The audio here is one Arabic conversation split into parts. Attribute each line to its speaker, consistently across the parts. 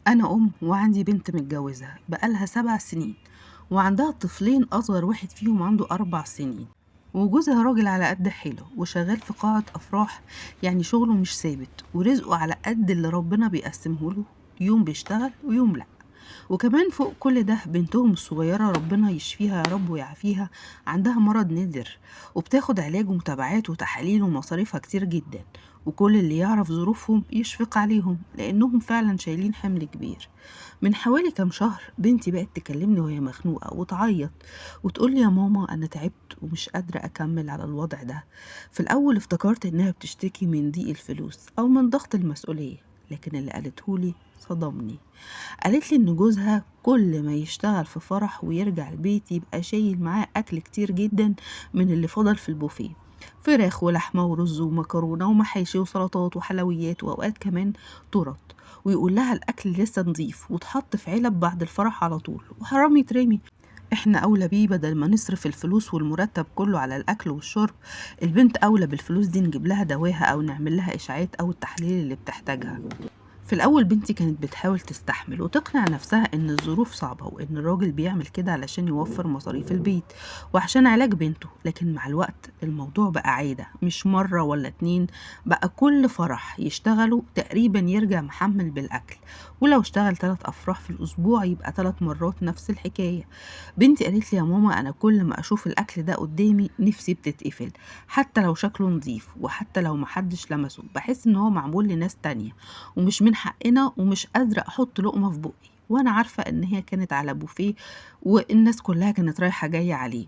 Speaker 1: أنا أم وعندي بنت متجوزة بقالها 7 سنين، وعندها طفلين أصغر واحد فيهم عنده 4 سنين، وجوزها راجل على قد حيله وشغال في قاعة أفراح. يعني شغله مش ثابت ورزقه على قد اللي ربنا بيقسمه له، يوم بيشتغل ويوم لأ. وكمان فوق كل ده بنتهم الصغيرة ربنا يشفيها يا رب ويعافيها، عندها مرض نادر وبتاخد علاج ومتابعات وتحاليل ومصاريفها كتير جدا. وكل اللي يعرف ظروفهم يشفق عليهم لأنهم فعلا شايلين حمل كبير. من حوالي كام شهر بنتي بقت تكلمني وهي مخنوقة وتعيط وتقولي يا ماما أنا تعبت ومش قادرة أكمل على الوضع ده. في الأول افتكرت إنها بتشتكي من ضيق الفلوس أو من ضغط المسؤولية، لكن اللي قالتهولي صدمني. قالت لي إن جوزها كل ما يشتغل في فرح ويرجع البيت يبقى شايل معاه أكل كتير جدا من اللي فضل في البوفيه، فراخ ولحمة ورز ومكرونة ومحاشي وسلطات وحلويات وأوقات كمان تورت، ويقول لها الأكل لسه نضيف وتحط في علب بعد الفرح على طول وحرام يترمي. احنا أولى بيه بدل ما نصرف الفلوس والمرتب كله على الأكل والشرب. البنت أولى بالفلوس دي نجيب لها دواها أو نعمل لها إشاعات أو التحاليل اللي بتحتاجها. في الأول بنتي كانت بتحاول تستحمل وتقنع نفسها إن الظروف صعبة وإن الراجل بيعمل كده علشان يوفر مصاريف البيت وعشان علاج بنته، لكن مع الوقت الموضوع بقى عادة، مش مرة ولا اتنين، بقى كل فرح يشتغلوا تقريبا يرجع محمل بالأكل. ولو اشتغل 3 أفراح في الأسبوع يبقى 3 مرات نفس الحكاية. بنتي قالت لي يا ماما أنا كل ما أشوف الأكل ده قدامي نفسي بتتقفل، حتى لو شكله نظيف وحتى لو محدش لمسه بحس إن هو معمول لناس تانية ومش من حقنا، ومش قادرة أحط لقمة في بقي وأنا عارفة إن هي كانت على بوفيه والناس كلها كانت رايحة جاية عليه.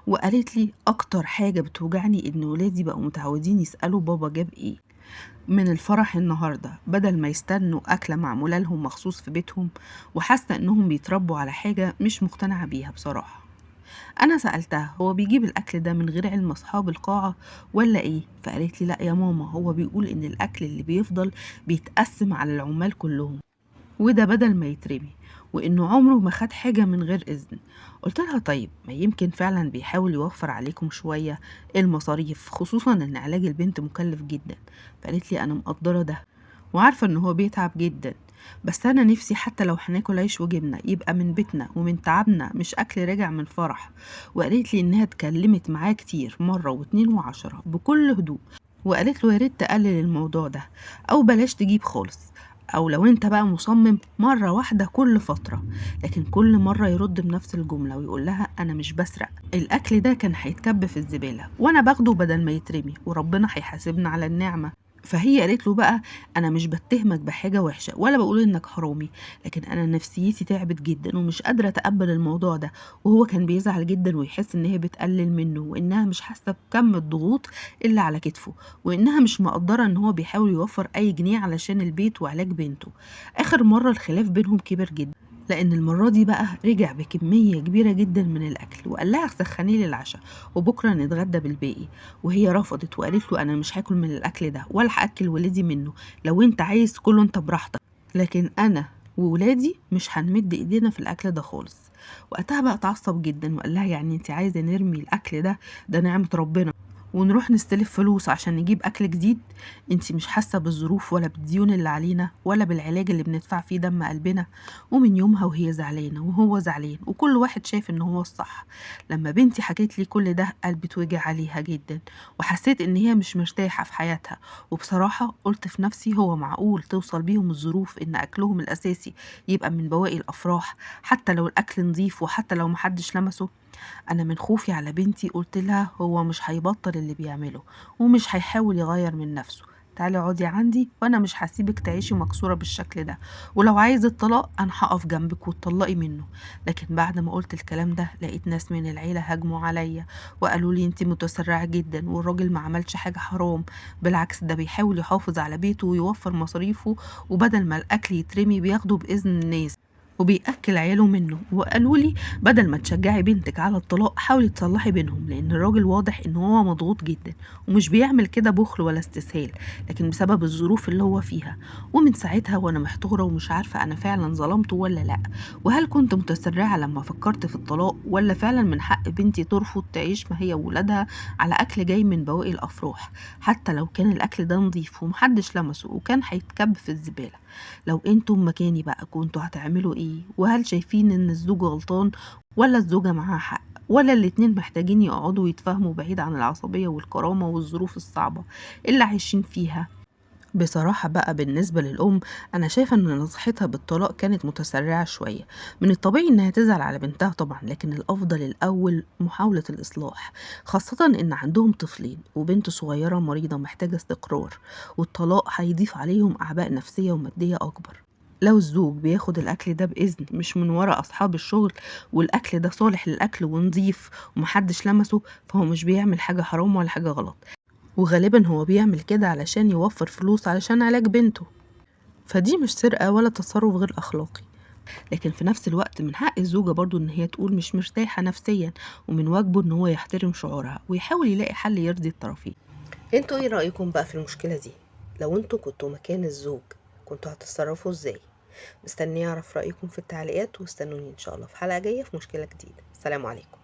Speaker 1: وقالت لي أكتر حاجة بتوجعني إن ولادي بقوا متعودين يسألوا بابا جاب إيه من الفرح النهاردة بدل ما يستنوا أكلة معمولة لهم مخصوص في بيتهم، وحاسة إنهم بيتربوا على حاجة مش مقتنعة بيها بصراحة. أنا سألتها هو بيجيب الأكل ده من غير علم أصحاب القاعة ولا إيه؟ فقالت لي لأ يا ماما، هو بيقول إن الأكل اللي بيفضل بيتقسم على العمال كلهم وده بدل ما يترمي، وإنه عمره ما خد حاجة من غير إذن. قلت لها طيب ما يمكن فعلا بيحاول يوفر عليكم شوية المصاريف، خصوصا إن علاج البنت مكلف جدا. فقالت لي أنا مقدرة ده وعارفة إن هو بيتعب جدا، بس أنا نفسي حتى لو هناكل عيش وجبنة يبقى من بيتنا ومن تعبنا مش أكل راجع من فرح. وقالت لي إنها اتكلمت معاه كتير مرة واتنين وعشرة بكل هدوء، وقالت له يا ريت تقلل الموضوع ده أو بلاش تجيب خالص، أو لو أنت بقى مصمم مرة واحدة كل فترة. لكن كل مرة يرد بنفس الجملة ويقول لها أنا مش بسرق، الأكل ده كان هيتكب في الزبالة وأنا باخده بدل ما يترمي وربنا هيحاسبنا على النعمة. فهي قالت له بقى أنا مش بتهمك بحاجة وحشة ولا بقول إنك حرامي، لكن أنا نفسيتي تعبت جدا ومش قادرة أتقبل الموضوع ده. وهو كان بيزعل جدا ويحس إن هي بتقلل منه وإنها مش حاسة بكم الضغوط اللي على كتفه، وإنها مش مقدرة إن هو بيحاول يوفر أي جنيه علشان البيت وعلاج بنته. آخر مرة الخلاف بينهم كبر جدا لأن المرة دي بقى رجع بكمية كبيرة جدا من الأكل وقال لها سخنيه للعشاء وبكرة نتغدى بالباقي. وهي رفضت وقالت له أنا مش هاكل من الأكل ده ولا هأكل ولادي منه، لو أنت عايز كله أنت براحتك، لكن أنا وولادي مش هنمد إيدينا في الأكل ده خالص. وقتها بقى اتعصب جدا وقال لها يعني أنت عايزة نرمي الأكل ده؟ ده نعمة ربنا ونروح نستلف فلوس عشان نجيب أكل جديد؟ انتي مش حاسة بالظروف ولا بالديون اللي علينا ولا بالعلاج اللي بندفع فيه دم قلبنا؟ ومن يومها وهي زعلانة وهو زعلان وكل واحد شايف ان هو الصح. لما بنتي حكيت لي كل ده قلبي اتوجع عليها جدا وحسيت ان هي مش مرتاحة في حياتها. وبصراحة قلت في نفسي هو معقول توصل بيهم الظروف ان اكلهم الاساسي يبقى من بواقي الافراح حتى لو الاكل نظيف وحتى لو محدش لمسه؟ أنا من خوفي على بنتي قلت لها هو مش هيبطل اللي بيعمله ومش هيحاول يغير من نفسه. تعالي اقعدي عندي وانا مش هسيبك تعيشي مكسوره بالشكل ده، ولو عايز الطلاق انا هقف جنبك وتطلقي منه. لكن بعد ما قلت الكلام ده لقيت ناس من العيله هجموا عليا وقالوا لي انتي متسرعه جدا والراجل ما عملش حاجه حرام، بالعكس ده بيحاول يحافظ على بيته ويوفر مصاريفه، وبدل ما الاكل يترمي بياخده باذن الناس وبيأكل عياله منه. وقالوا لي بدل ما تشجعي بنتك على الطلاق حاولي تصلحي بينهم، لان الراجل واضح ان هو مضغوط جدا ومش بيعمل كده بخل ولا استسهال، لكن بسبب الظروف اللي هو فيها. ومن ساعتها وانا محتارة ومش عارفة انا فعلا ظلمته ولا لا، وهل كنت متسرعة لما فكرت في الطلاق ولا فعلا من حق بنتي ترفض تعيش ما هي وولادها على اكل جاي من بواقي الافراح حتى لو كان الاكل ده نظيف ومحدش لمسه وكان هيتكب في الزبالة. لو انتم مكاني بقى كنتوا هتعملوا ايه؟ وهل شايفين ان الزوج غلطان ولا الزوجة معاها حق، ولا الاتنين محتاجين يقعدوا يتفاهموا بعيد عن العصبية والكرامة والظروف الصعبة اللي عايشين فيها؟ بصراحة بقى بالنسبة للأم، أنا شايفة إن نصيحتها بالطلاق كانت متسرعة شوية. من الطبيعي إنها تزعل على بنتها طبعا، لكن الأفضل الأول محاولة الإصلاح، خاصة إن عندهم طفلين وبنت صغيرة مريضة محتاجة استقرار، والطلاق هيضيف عليهم أعباء نفسية ومادية أكبر. لو الزوج بياخد الأكل ده بإذن مش من ورا أصحاب الشغل، والأكل ده صالح للأكل ونظيف ومحدش لمسه، فهو مش بيعمل حاجة حرام ولا حاجة غلط، وغالبا هو بيعمل كده علشان يوفر فلوس علشان علاج بنته. فدي مش سرقة ولا تصرف غير أخلاقي. لكن في نفس الوقت من حق الزوجة برضو إن هي تقول مش مرتاحة نفسيا، ومن واجبه إن هو يحترم شعورها ويحاول يلاقي حل يرضي الطرفين. انتوا ايه رأيكم بقى في المشكلة دي؟ لو انتوا كنتوا مكان الزوج كنتوا هتتصرفوا ازاي؟ مستنية اعرف رأيكم في التعليقات، واستنوني ان شاء الله في حلقة جاية في مشكلة جديدة. سلام عليكم.